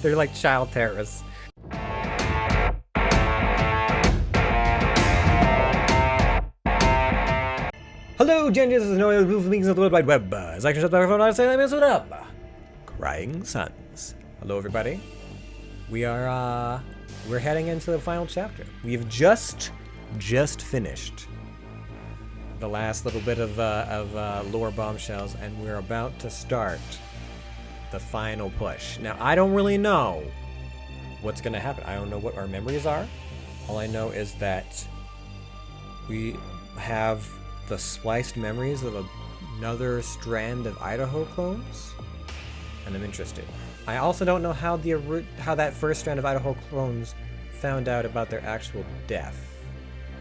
They're like child terrorists. Hello, genius. This is Noah, who speaks of the World Wide Web. As I can shut my phone, I say, let me answer up. Crying Sons. Hello, everybody. We're heading into the final chapter. We've just finished the last little bit of lore bombshells, and we're about to start the final push. Now, I don't really know what's going to happen. I don't know what our memories are. All I know is that we have the spliced memories of another strand of Idaho clones, and I'm interested. I also don't know how that first strand of Idaho clones found out about their actual death.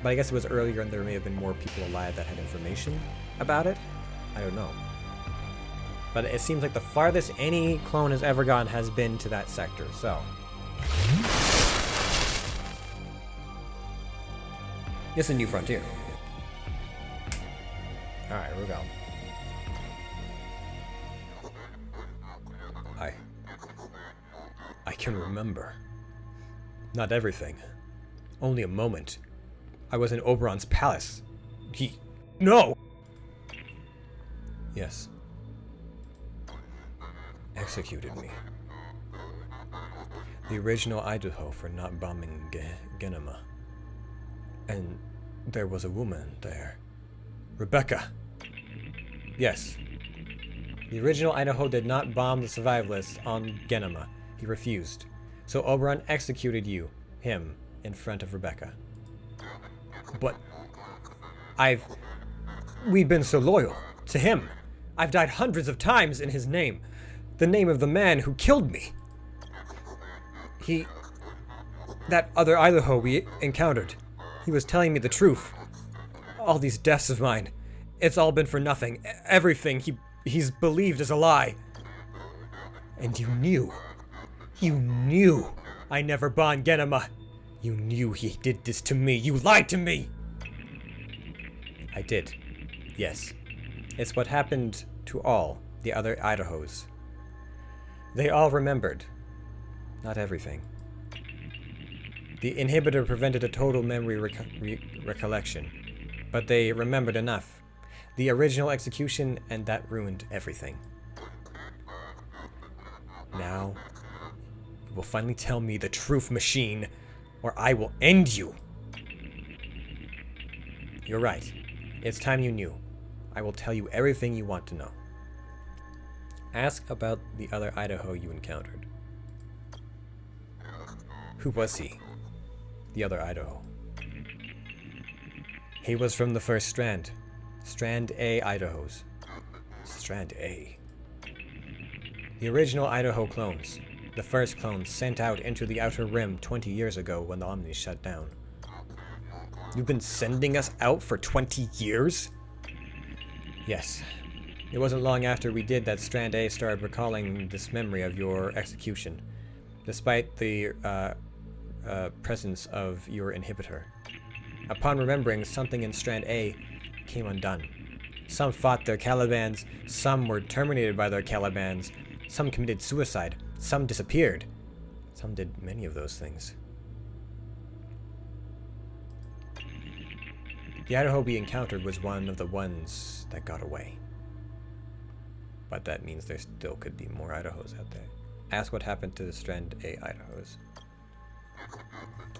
But I guess it was earlier and there may have been more people alive that had information about it. I don't know. But it seems like the farthest any clone has ever gone has been to that sector, so. It's a new frontier. Alright, here we go. I can remember. Not everything. Only a moment. I was in Oberon's palace. No! Yes. Executed me. The original Idaho for not bombing Genema. And there was a woman there. Rebecca! Yes. The original Idaho did not bomb the survivalists on Genema. He refused. So Oberon executed him, in front of Rebecca. But we've been so loyal to him. I've died hundreds of times in his name. The name of the man who killed me. That other Idaho we encountered. He was telling me the truth. All these deaths of mine, it's all been for nothing. Everything he's believed is a lie. And you knew I never bombed Genema. You knew he did this to me. You lied to me. I did. Yes. It's what happened to all the other Idahos. They all remembered. Not everything. The inhibitor prevented a total memory recollection, but they remembered enough. The original execution, and that ruined everything. Now, you will finally tell me the truth, machine, or I will end you. You're right. It's time you knew. I will tell you everything you want to know. Ask about the other Idaho you encountered. Who was he? The other Idaho. He was from the first strand. Strand A Idahos. Strand A. The original Idaho clones. The first clones sent out into the Outer Rim 20 years ago when the Omnis shut down. You've been sending us out for 20 years? Yes. It wasn't long after we did that Strand A started recalling this memory of your execution, despite the presence of your inhibitor. Upon remembering, something in Strand A came undone. Some fought their Calibans, some were terminated by their Calibans, some committed suicide, some disappeared. Some did many of those things. The Idaho we encountered was one of the ones that got away. But that means there still could be more Idahos out there. Ask what happened to the Strand A Idahos.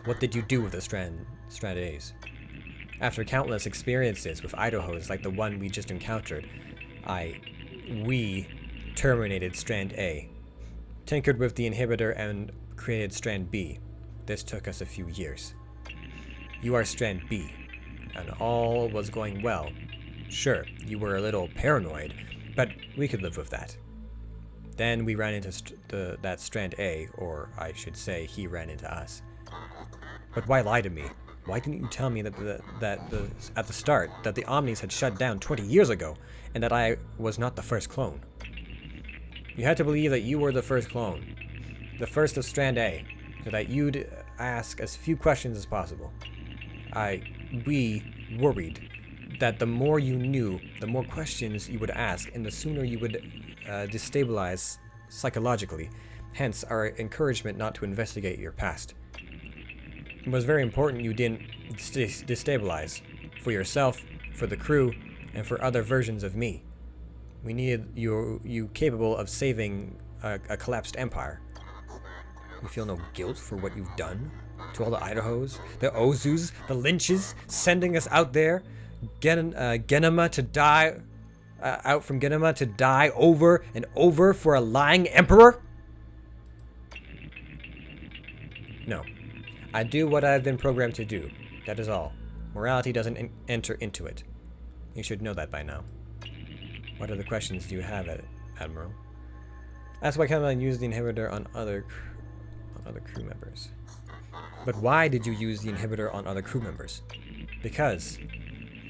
What did you do with the Strand A's? After countless experiences with Idahos like the one we just encountered, we terminated Strand A, tinkered with the inhibitor and created Strand B. This took us a few years. You are Strand B, and all was going well. Sure, you were a little paranoid, but we could live with that. Then we ran into that Strand A, or I should say he ran into us. But why lie to me? Why didn't you tell me at the start that the Omnis had shut down 20 years ago, and that I was not the first clone? You had to believe that you were the first clone, the first of Strand A, so that you'd ask as few questions as possible. We worried that the more you knew, the more questions you would ask, and the sooner you would destabilize psychologically. Hence, our encouragement not to investigate your past. It was very important you didn't destabilize. For yourself, for the crew, and for other versions of me. We needed you capable of saving a collapsed empire. You feel no guilt for what you've done? To all the Idahos, the Ozus, the Lynches, sending us out there, Genema to die, out from Genema to die over and over for a lying emperor? No. I do what I've been programmed to do. That is all. Morality doesn't enter into it. You should know that by now. What other questions do you have, Admiral? Ask why Cameron used the inhibitor on other crew members. But why did you use the inhibitor on other crew members? Because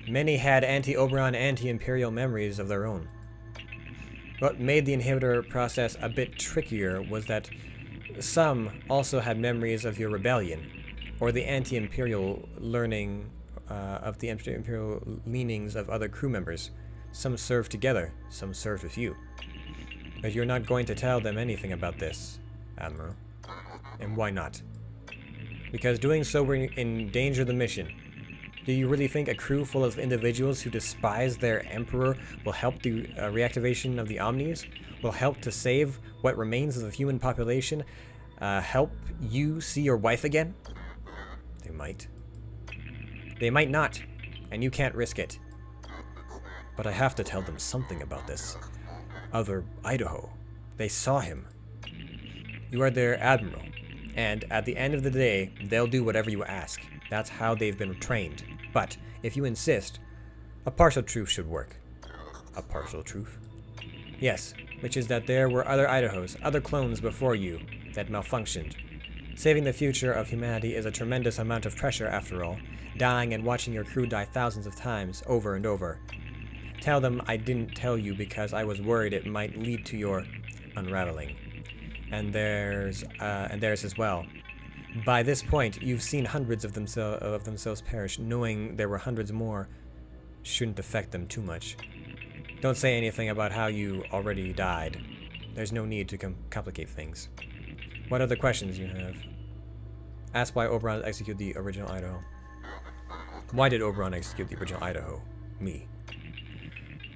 many had anti-Oberon, anti-Imperial memories of their own. What made the inhibitor process a bit trickier was that some also had memories of your rebellion, or the anti-Imperial learning of the Imperial leanings of other crew members. Some served together, some served with you. But you're not going to tell them anything about this, Admiral. And why not? Because doing so will endanger the mission. Do you really think a crew full of individuals who despise their emperor will help the reactivation of the Omnis? Will help to save what remains of the human population? Help you see your wife again? They might. They might not, and you can't risk it. But I have to tell them something about this. Other Idaho. They saw him. You are their admiral, and at the end of the day, they'll do whatever you ask. That's how they've been trained. But if you insist, a partial truth should work. A partial truth? Yes, which is that there were other Idahos, other clones before you, that malfunctioned. Saving the future of humanity is a tremendous amount of pressure, after all. Dying and watching your crew die thousands of times, over and over. Tell them I didn't tell you because I was worried it might lead to your unraveling. And theirs as well. By this point, you've seen hundreds of themselves perish. Knowing there were hundreds more shouldn't affect them too much. Don't say anything about how you already died. There's no need to complicate things. What other questions you have? Ask why Oberon executed the original Idaho. Why did Oberon execute the original Idaho? Me.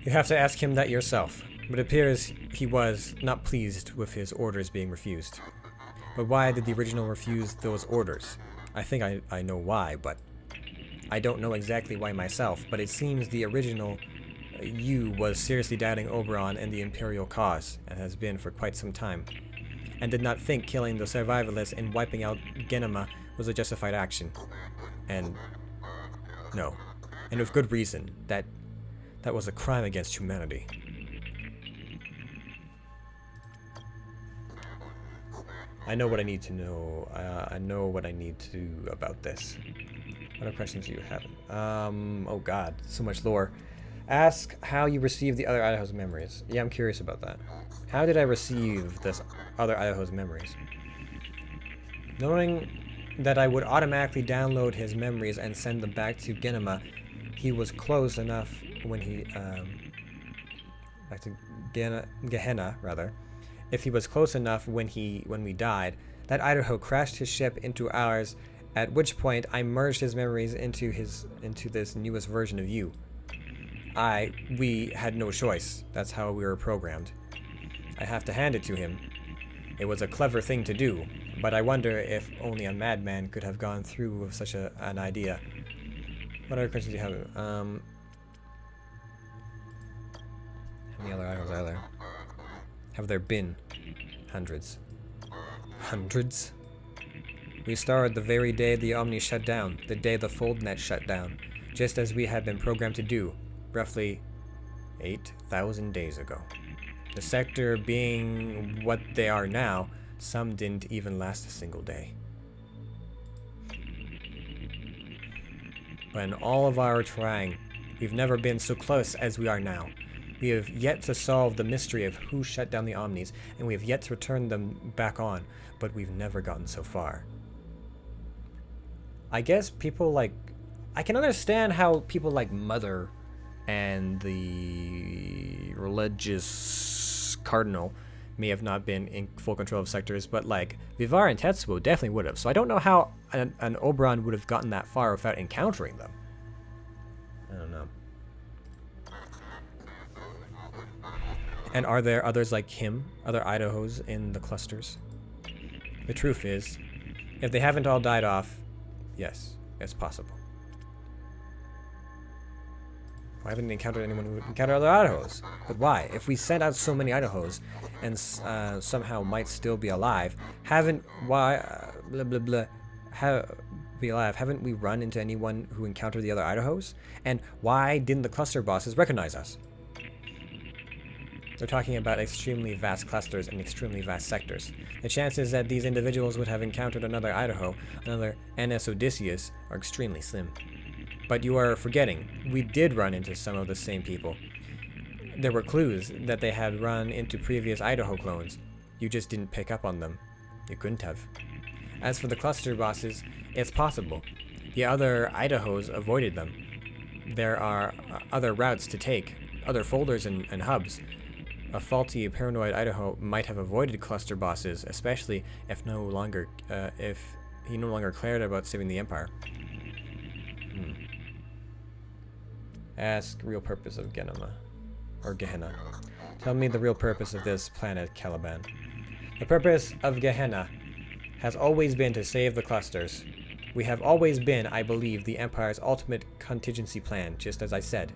You have to ask him that yourself. But it appears he was not pleased with his orders being refused. But why did the original refuse those orders? I think I know why, but I don't know exactly why myself. But it seems the original you was seriously doubting Oberon and the Imperial cause, and has been for quite some time, and did not think killing the survivalists and wiping out Genema was a justified action. And no, and with good reason. That was a crime against humanity. I know what I need to know. I know what I need to do about this. What other questions do you have? Oh god, so much lore. Ask how you received the other Idaho's memories. Yeah, I'm curious about that. How did I receive this other Idaho's memories? Knowing that I would automatically download his memories and send them back to Genema, he was close enough when he, back to Gehenna, rather. If he was close enough when we died, that Idaho crashed his ship into ours, at which point I merged his memories into this newest version of you. We had no choice. That's how we were programmed. I have to hand it to him. It was a clever thing to do, but I wonder if only a madman could have gone through with such an idea. What other questions do you have? How many other Idahos are there? Have there been? Hundreds. Hundreds? We started the very day the Omni shut down, the day the FoldNet shut down, just as we had been programmed to do, roughly 8,000 days ago. The sector being what they are now, some didn't even last a single day. But in all of our trying, we've never been so close as we are now. We have yet to solve the mystery of who shut down the Omnis, and we have yet to return them back on, but we've never gotten so far. I guess people like... I can understand how people like Mother and the religious cardinal may have not been in full control of sectors, but like Vivar and Tetsuo definitely would have. So I don't know how an Oberon would have gotten that far without encountering them. I don't know. And are there others like him, other Idahos in the clusters? The truth is, if they haven't all died off, yes, it's possible. I haven't encountered anyone who would encounter other Idahos. But why? If we sent out so many Idahos and somehow might still be alive, haven't we run into anyone who encountered the other Idahos? And why didn't the cluster bosses recognize us? They're talking about extremely vast clusters and extremely vast sectors. The chances that these individuals would have encountered another Idaho, another NS Odysseus, are extremely slim. But you are forgetting, we did run into some of the same people. There were clues that they had run into previous Idaho clones. You just didn't pick up on them. You couldn't have. As for the cluster bosses, it's possible. The other Idahos avoided them. There are other routes to take, other folders and hubs. A faulty, paranoid Idaho might have avoided cluster bosses, especially if he no longer cared about saving the Empire. Ask real purpose of Gehenna. Tell me the real purpose of this planet, Caliban. The purpose of Gehenna has always been to save the clusters. We have always been, I believe, the Empire's ultimate contingency plan, just as I said.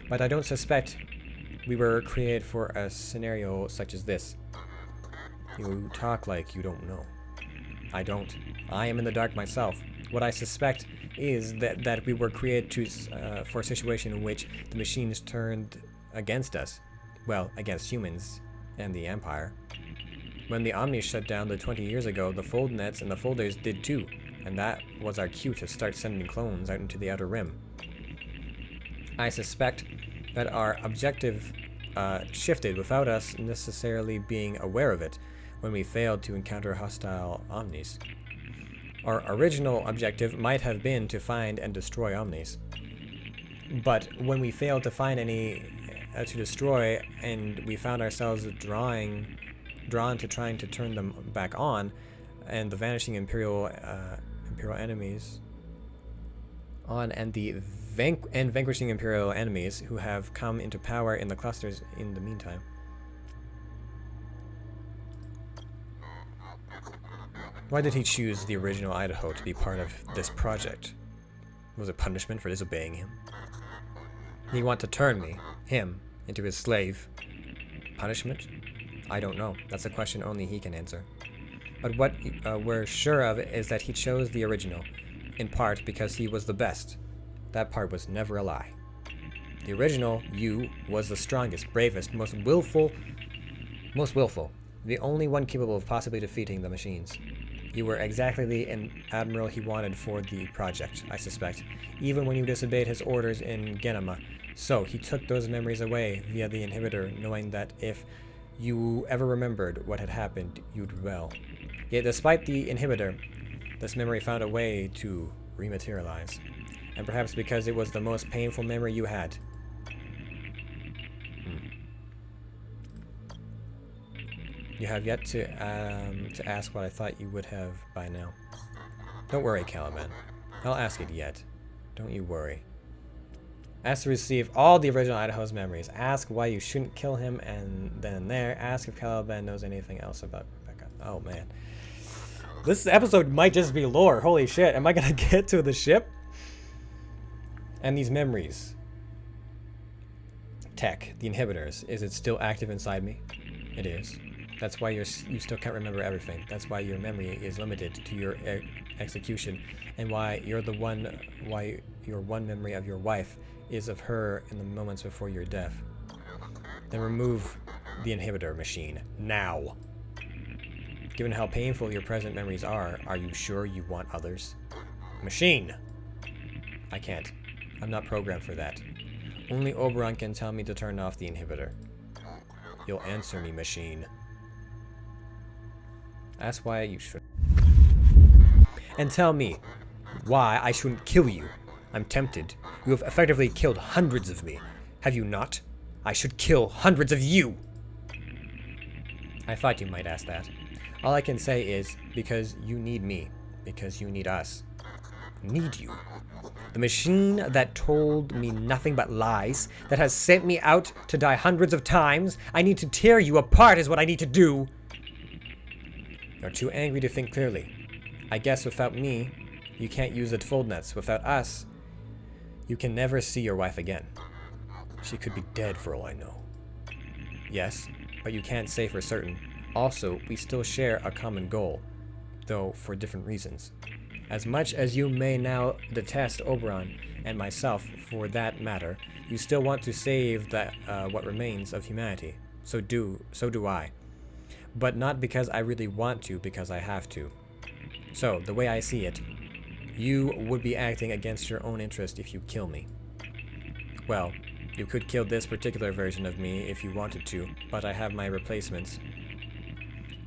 But I don't suspect we were created for a scenario such as this. You talk like you don't know. I don't. I am in the dark myself. What I suspect is that we were created for a situation in which the machines turned against us. Well, against humans and the Empire. When the Omni shut down 20 years ago, the fold nets and the folders did too, and that was our cue to start sending clones out into the Outer Rim. I suspect that our objective shifted without us necessarily being aware of it when we failed to encounter hostile Omnis. Our original objective might have been to find and destroy Omnis. But when we failed to find any to destroy, and we found ourselves drawn to trying to turn them back on, and the vanishing Imperial enemies on, and vanquishing Imperial enemies who have come into power in the clusters in the meantime. Why did he choose the original Idaho to be part of this project? Was it punishment for disobeying him? He want to turn me, him, into his slave. Punishment? I don't know. That's a question only he can answer. But what we're sure of is that he chose the original, in part because he was the best. That part was never a lie. The original, you, was the strongest, bravest, most willful, the only one capable of possibly defeating the machines. You were exactly the admiral he wanted for the project, I suspect, even when you disobeyed his orders in Genema. So he took those memories away via the inhibitor, knowing that if you ever remembered what had happened, you'd rebel. Yet despite the inhibitor, this memory found a way to rematerialize. And perhaps because it was the most painful memory you had. You have yet to ask what I thought you would have by now. Don't worry, Caliban. I'll ask it yet. Don't you worry. Ask to receive all the original Idaho's memories. Ask why you shouldn't kill him, and then there, ask if Caliban knows anything else about Rebecca. Oh, man. This episode might just be lore. Holy shit. Am I gonna get to the ship? And these memories. Tech, the inhibitors. Is it still active inside me? It is. That's why you still can't remember everything. That's why your memory is limited to your execution, and why your one memory of your wife is of her in the moments before your death. Then remove the inhibitor machine now. Given how painful your present memories are you sure you want others? Machine! I can't. I'm not programmed for that. Only Oberon can tell me to turn off the inhibitor. You'll answer me, machine. Ask why you should. And tell me why I shouldn't kill you. I'm tempted. You have effectively killed hundreds of me. Have you not? I should kill hundreds of you. I thought you might ask that. All I can say is, because you need me. Because you need us. Need you. The machine that told me nothing but lies, that has sent me out to die hundreds of times, I need to tear you apart is what I need to do. You're too angry to think clearly. I guess without me, you can't use the fold nets. Without us, you can never see your wife again. She could be dead for all I know. Yes, but you can't say for certain. Also, we still share a common goal, though for different reasons. As much as you may now detest Oberon and myself for that matter, you still want to save what remains of humanity. So do I. But not because I really want to, because I have to. So, the way I see it, you would be acting against your own interest if you kill me. Well, you could kill this particular version of me if you wanted to, but I have my replacements.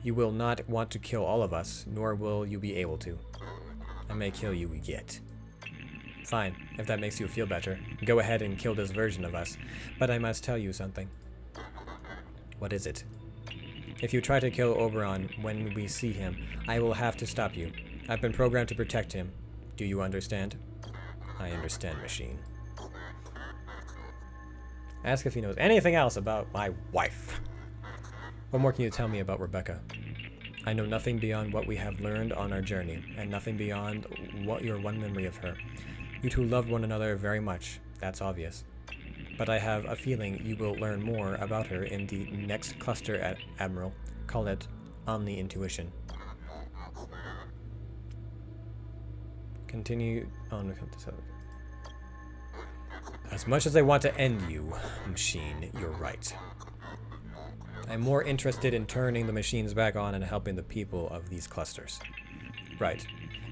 You will not want to kill all of us, nor will you be able to. I may kill you yet. Fine, if that makes you feel better. Go ahead and kill this version of us. But I must tell you something. What is it? If you try to kill Oberon when we see him, I will have to stop you. I've been programmed to protect him. Do you understand? I understand, machine. Ask if he knows anything else about my wife. What more can you tell me about Rebecca? I know nothing beyond what we have learned on our journey, and nothing beyond what your one memory of her. You two loved one another very much, that's obvious. But I have a feeling you will learn more about her in the next cluster, Admiral. Call it Omni-Intuition. Continue on. As much as I want to end you, machine, you're right. I'm more interested in turning the machines back on and helping the people of these clusters. Right.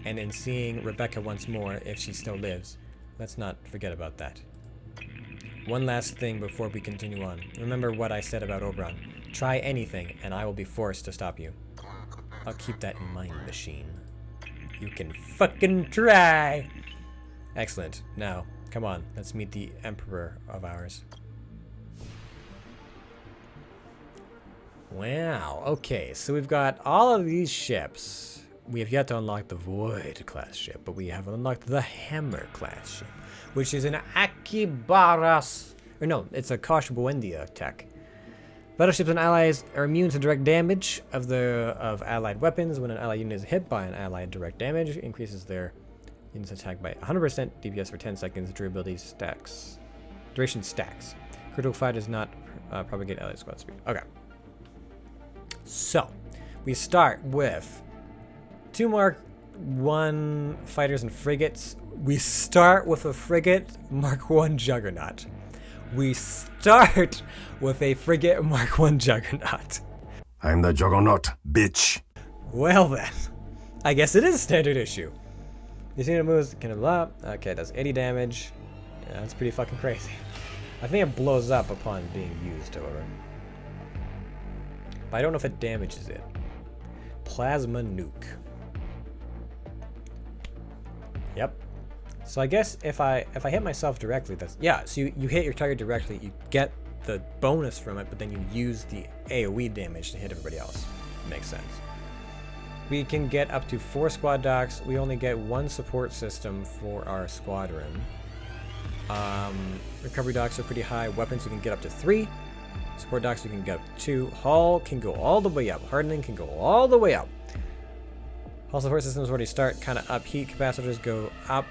And in seeing Rebecca once more, if she still lives. Let's not forget about that. One last thing before we continue on. Remember what I said about Oberon. Try anything, and I will be forced to stop you. I'll keep that in mind, machine. You can fucking try! Excellent. Now, come on, let's meet the Emperor of ours. Wow, okay, so we've got all of these ships. We have yet to unlock the Void class ship, but we have unlocked the Hammer class ship, which is an Akibaras, or no, it's a Koshbuendia tech. Battleships and allies are immune to direct damage of allied weapons. When an allied unit is hit by an allied direct damage, it increases their unit's attack by 100% DPS for 10 seconds. Durability stacks. Duration stacks. Critical fire does not propagate allied squad speed. Okay. So, we start with 2 Mark 1 fighters and frigates. We start with a frigate Mark 1 Juggernaut. We start with a frigate Mark 1 Juggernaut. I'm the Juggernaut, bitch. Well then, I guess it is standard issue. This unit moves, can blah. Okay, does 80 damage. Yeah, that's pretty fucking crazy. I think it blows up upon being used, however. But I don't know if it damages it. Plasma nuke. Yep. So I guess if I hit myself directly, that's yeah. So you hit your target directly, you get the bonus from it, but then you use the AOE damage to hit everybody else. Makes sense. We can get up to 4 squad docks. We only get 1 support system for our squadron. Recovery docks are pretty high. Weapons we can get up to 3. Support docks we can get up to 2. Hull can go all the way up. Hardening can go all the way up. Hull support systems already start kind of up. Heat capacitors go up.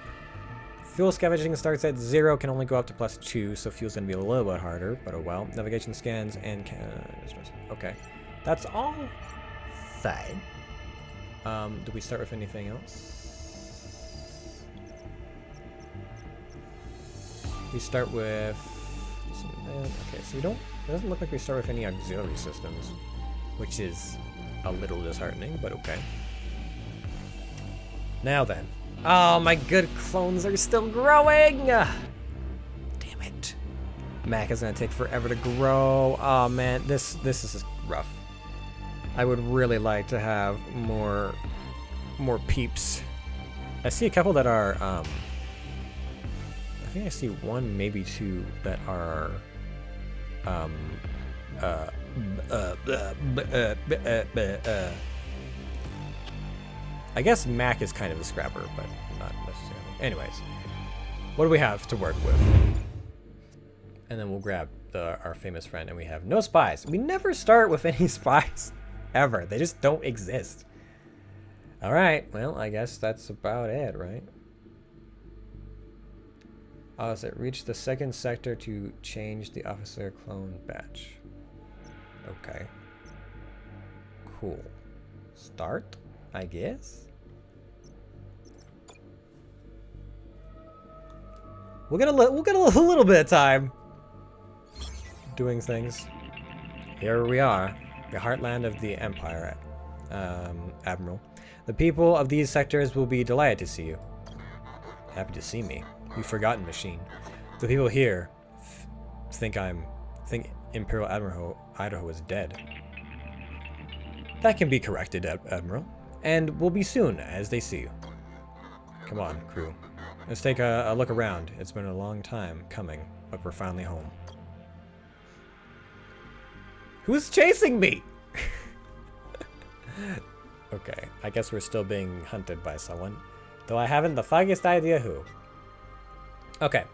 Fuel scavenging starts at 0, can only go up to +2, so fuel's gonna be a little bit harder, but oh well. Navigation scans and okay. That's all fine. Do we start with anything else? We start with okay, so it doesn't look like we start with any auxiliary systems, which is a little disheartening, but okay. Now then. Oh, my good clones are still growing! Damn it. Mac is gonna take forever to grow. Oh man, this is rough. I would really like to have more peeps. I see a couple that are I think I see 1, maybe 2 that are I guess Mac is kind of a scrapper, but not necessarily. Anyways, what do we have to work with? And then we'll grab our famous friend, and we have no spies. We never start with any spies, ever. They just don't exist. All right, well, I guess that's about it, right? So reach the second sector to change the officer clone badge. Okay. Cool. Start, I guess. We'll get a little bit of time doing things. Here we are, the heartland of the Empire, Admiral. The people of these sectors will be delighted to see you. Happy to see me. You've forgotten, machine. The people here think Imperial Idaho is dead. That can be corrected, Admiral, and will be soon as they see you. Come on, crew. Let's take a look around. It's been a long time coming, but we're finally home. Who's chasing me? Okay, I guess we're still being hunted by someone, though I haven't the foggiest idea who. Okay,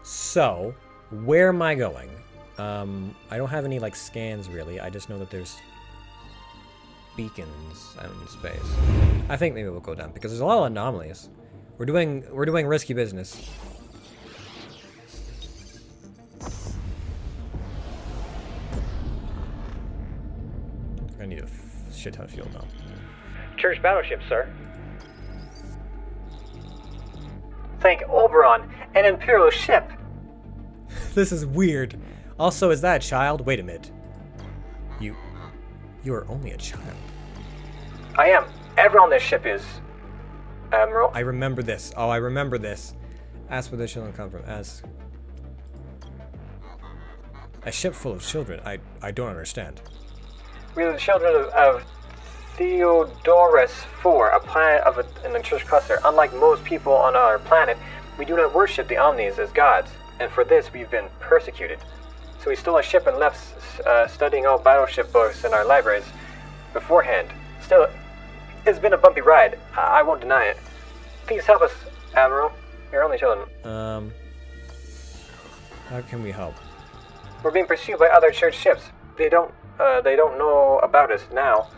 so where am I going? I don't have any like scans really. I just know that there's beacons out in space. I think maybe we'll go down because there's a lot of anomalies. We're doing risky business. I need a shit ton of fuel now. Church battleship, sir. Thank Oberon, an Imperial ship. This is weird. Also, is that a child? Wait a minute. You are only a child. I am. Everyone on this ship is. Admiral. I remember this. Oh, I remember this. Ask where the children come from. Ask. A ship full of children. I don't understand. We are the children of Theodorus IV, a planet of an enchanted cluster. Unlike most people on our planet, we do not worship the Omnis as gods, and for this we've been persecuted. So we stole a ship and left studying all battleship books in our libraries beforehand. Still, it's been a bumpy ride. I won't deny it. Please help us, Admiral. You're only children. How can we help? We're being pursued by other church ships. They don't know about us now.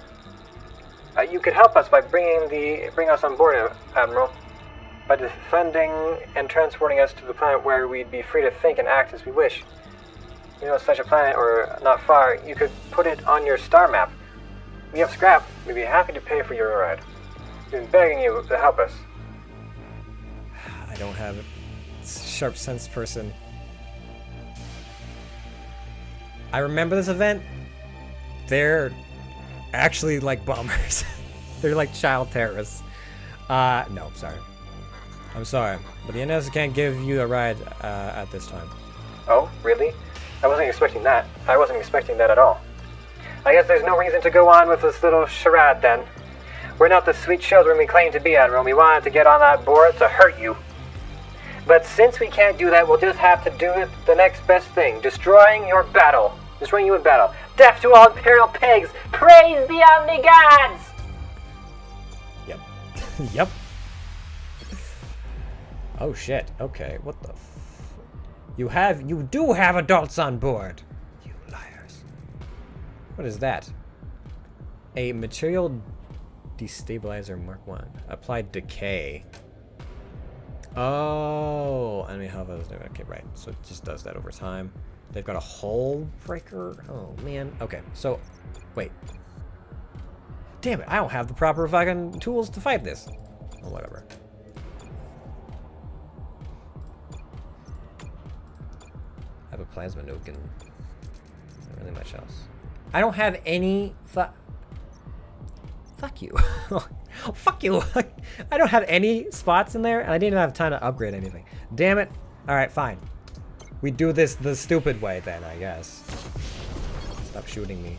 You could help us by bring us on board, Admiral. By defending and transporting us to the planet where we'd be free to think and act as we wish. You know, such a planet, or not far, you could put it on your star map. We have scrap. We'd be happy to pay for your ride. We've been begging you to help us. I don't have a sharp sense person. I remember this event. They're actually like bombers. They're like child terrorists. No, sorry. I'm sorry, but the NS can't give you a ride at this time. Oh, really? I wasn't expecting that. I wasn't expecting that at all. I guess there's no reason to go on with this little charade then. We're not the sweet children we claim to be, Admiral. We wanted to get on that board to hurt you. But since we can't do that, we'll just have to do the next best thing. Destroying you in battle. Death to all Imperial pigs! Praise the Omni Gods! Yep. Yep. Oh shit, okay, what the You do have adults on board! You liars. What is that? A material destabilizer Mark 1. Applied decay. Oh, enemy health. Okay, right. So it just does that over time. They've got a hull breaker. Oh man. Okay, so wait. Damn it! I don't have the proper fucking tools to fight this. Oh, whatever. I have a plasma nuke and not really much else. I don't have any. Fuck you. Fuck you. I don't have any spots in there, and I didn't even have time to upgrade anything. Damn it. All right, fine. We do this the stupid way then, I guess. Stop shooting me.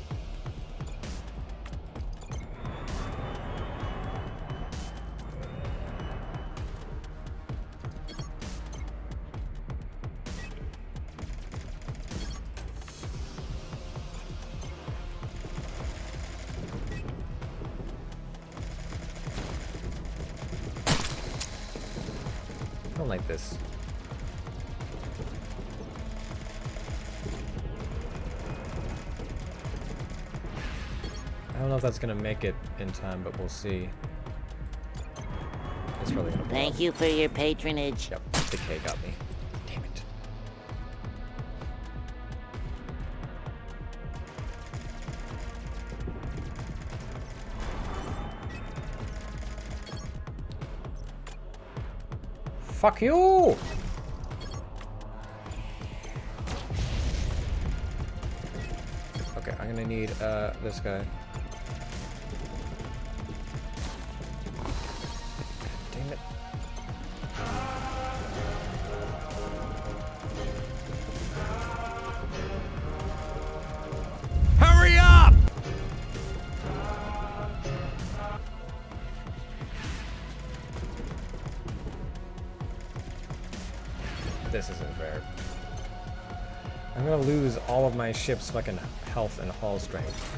I don't like this. I don't know if that's gonna make it in time, but we'll see. It's probably gonna blow. Thank you for your patronage. Yep, decay got me. Damn it. Fuck you! Okay, I'm gonna need this guy. Damn it. Hurry up! This isn't fair. I'm gonna lose all of my ship's fucking health and hull strength.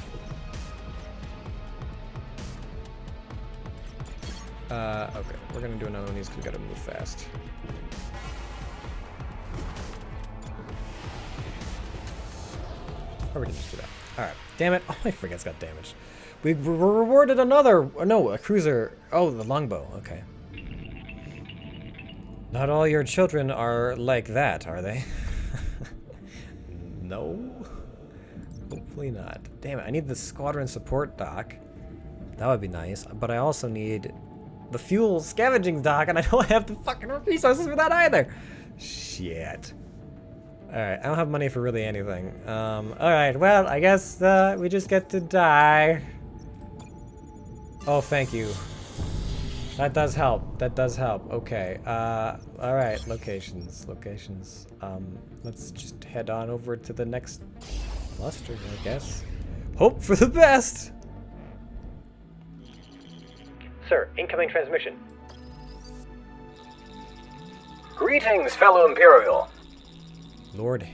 Okay, we're gonna do another one of these because we gotta move fast. Or we can just do that. Alright, damn it. All my frigates got damaged. We were rewarded another, no, a cruiser. Oh, the longbow, okay. Not all your children are like that, are they? No? Hopefully not. Damn it, I need the squadron support dock. That would be nice, but I also need the fuel scavenging dock, and I don't have the fucking resources for that either. Shit. Alright, I don't have money for really anything. Alright, well, I guess we just get to die. Oh, thank you. That does help. That does help. Okay. Alright, locations. Let's just head on over to the next cluster, I guess. Hope for the best! Sir, incoming transmission. Greetings, fellow Imperial. Lord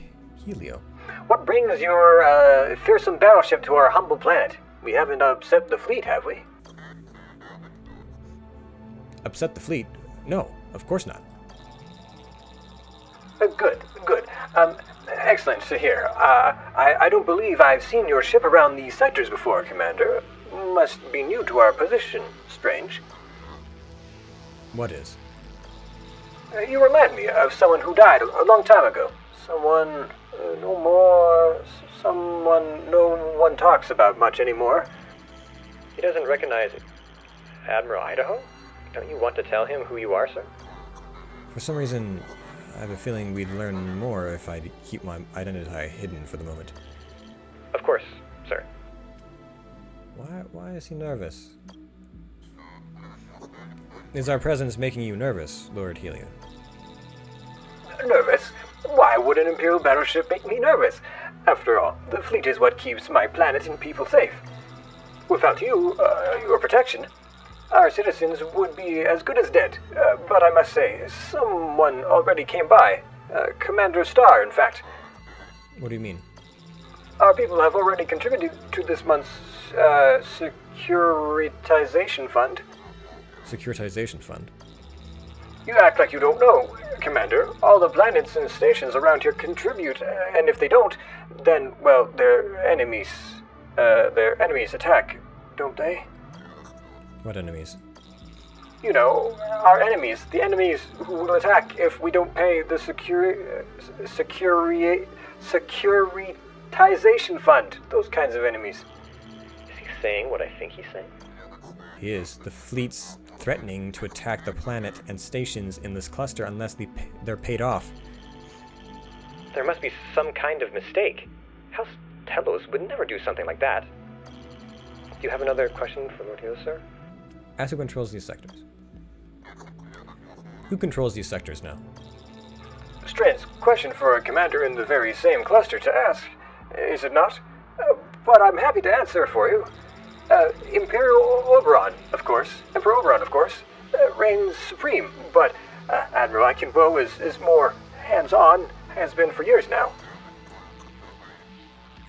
Helio. What brings your fearsome battleship to our humble planet? We haven't upset the fleet, have we? Upset the fleet? No, of course not. Good. Excellent to hear. I don't believe I've seen your ship around these sectors before, Commander. Must be new to our position. Strange. What is? You remind me of someone who died a long time ago. Someone no one talks about much anymore. He doesn't recognize Admiral Idaho? Don't you want to tell him who you are, sir? For some reason, I have a feeling we'd learn more if I keep my identity hidden for the moment. Of course, sir. Why is he nervous? Is our presence making you nervous, Lord Helio? Nervous? Why would an Imperial battleship make me nervous? After all, the fleet is what keeps my planet and people safe. Without you, your protection, our citizens would be as good as dead. But I must say, someone already came by. Commander Starr, in fact. What do you mean? Our people have already contributed to this month's securitization fund. Securitization fund? You act like you don't know, Commander. All the planets and stations around here contribute, and if they don't, then, well, their enemies attack, don't they? What enemies? You know, our enemies. The enemies who will attack if we don't pay the securitization fund. Those kinds of enemies. Is he saying what I think he's saying? He is. The fleet's threatening to attack the planet and stations in this cluster unless they're paid off. There must be some kind of mistake. House Telos would never do something like that. Do you have another question for Lord Hilo, sir? Ask who controls these sectors. Who controls these sectors now? Strange question for a commander in the very same cluster to ask, is it not? But I'm happy to answer for you. Imperial Oberon, of course. Emperor Oberon, of course. Reigns supreme, but Admiral Akinbo is more hands-on, has been for years now.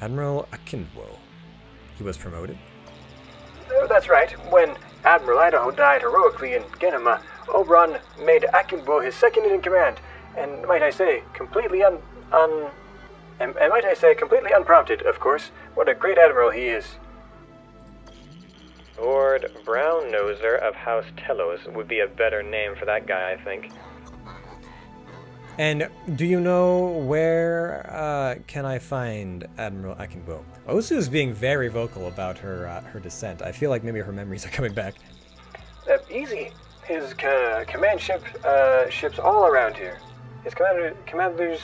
Admiral Akinbo. He was promoted? That's right. When Admiral Idaho died heroically in Genema, Oberon made Akimbo his second in command, and might I say, completely completely unprompted, of course. What a great admiral he is. Lord Brown-Noser of House Telos would be a better name for that guy, I think. And do you know where can I find Admiral Akimbo? Osu's being very vocal about her descent. I feel like maybe her memories are coming back. Easy. His command ships all around here. His commanders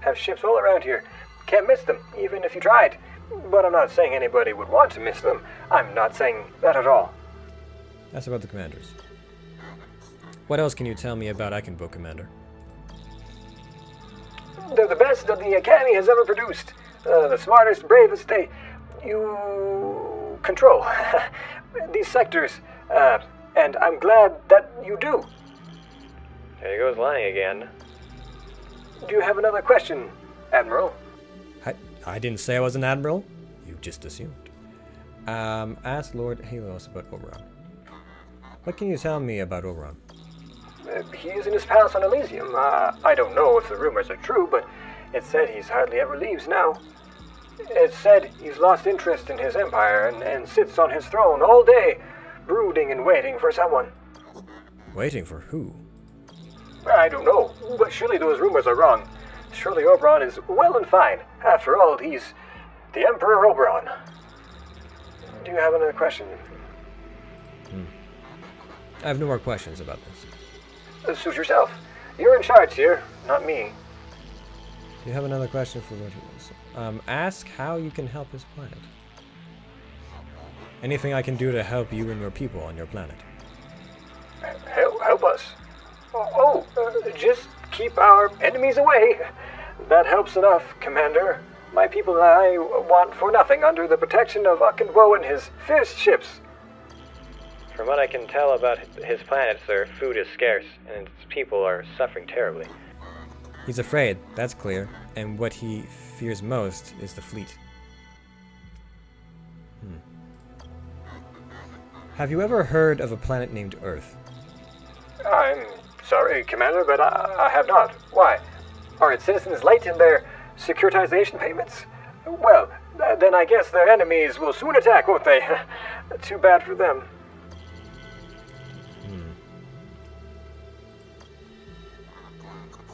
have ships all around here. Can't miss them, even if you tried. But I'm not saying anybody would want to miss them. I'm not saying that at all. That's about the commanders. What else can you tell me about Akimbo, Commander? They're the best that the Academy has ever produced. The smartest, bravest. You control these sectors. And I'm glad that you do. There he goes lying again. Do you have another question, Admiral? I didn't say I was an admiral. You just assumed. Ask Lord Helios about Oberon. What can you tell me about Oberon? He is in his palace on Elysium. I don't know if the rumors are true, but it's said he's hardly ever leaves now. It's said he's lost interest in his empire and sits on his throne all day, brooding and waiting for someone. Waiting for who? I don't know, but surely those rumors are wrong. Surely Oberon is well and fine. After all, he's the Emperor Oberon. Do you have another question? I have no more questions about this. Suit yourself. You're in charge here, not me. Do you have another question for Lord Helios? Ask how you can help his planet. Anything I can do to help you and your people on your planet. Help us? Just keep our enemies away. That helps enough, Commander. My people and I want for nothing under the protection of Akimbo and his fierce ships. From what I can tell about his planet, sir, food is scarce, and its people are suffering terribly. He's afraid, that's clear, and what he fears most is the fleet. Have you ever heard of a planet named Earth? I'm sorry, Commander, but I have not. Why? Are its citizens late in their securitization payments? Well, then I guess their enemies will soon attack, won't they? Too bad for them.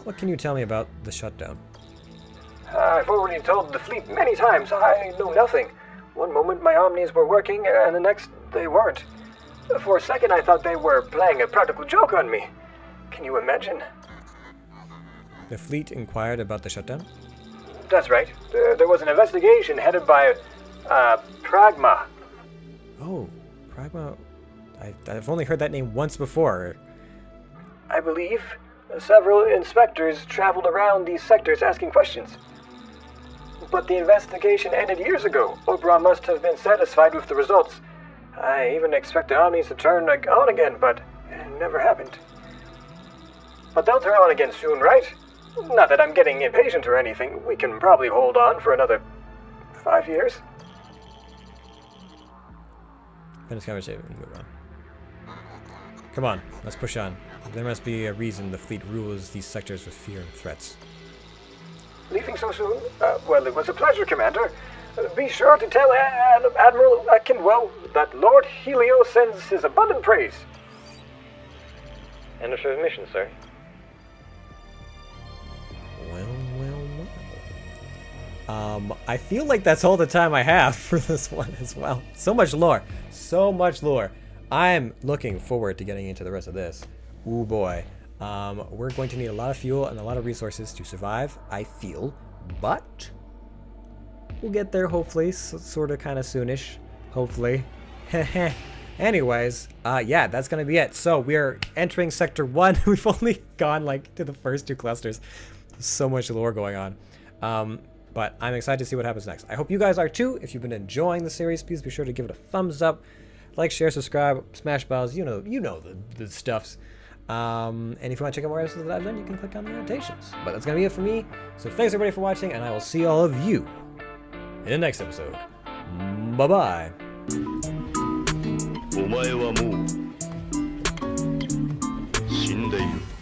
What can you tell me about the shutdown? I've already told the fleet many times. I know nothing. One moment my omnis were working, and the next they weren't. For a second I thought they were playing a practical joke on me. Can you imagine? The fleet inquired about the shutdown? That's right. There was an investigation headed by Pragma. Oh, Pragma. I've only heard that name once before. I believe several inspectors traveled around these sectors asking questions. But the investigation ended years ago. Oberon must have been satisfied with the results. I even expect the omnis to turn on again, but it never happened. But they'll turn on again soon, right? Not that I'm getting impatient or anything. We can probably hold on for another 5 years. Finish conversation and move on. Come on, let's push on. There must be a reason the fleet rules these sectors with fear and threats. Leaving so soon? Well, it was a pleasure, Commander. Be sure to tell Admiral Akimbo that Lord Helios sends his abundant praise. End of transmission, sir. Well. I feel like that's all the time I have for this one as well. So much lore. So much lore. I'm looking forward to getting into the rest of this. Ooh boy. We're going to need a lot of fuel and a lot of resources to survive, I feel. But we'll get there hopefully, sort of kind of soonish. Hopefully. Anyways, yeah, that's going to be it. So we're entering Sector 1. We've only gone like to the first 2 clusters. So much lore going on. But I'm excited to see what happens next. I hope you guys are too. If you've been enjoying the series, please be sure to give it a thumbs up. Like, share, subscribe, smash bells. You know the stuffs. And if you want to check out more episodes that I've done, you can click on the annotations. But that's going to be it for me. So thanks everybody for watching, and I will see all of you in the next episode. Bye-bye. お前はもうんでいる。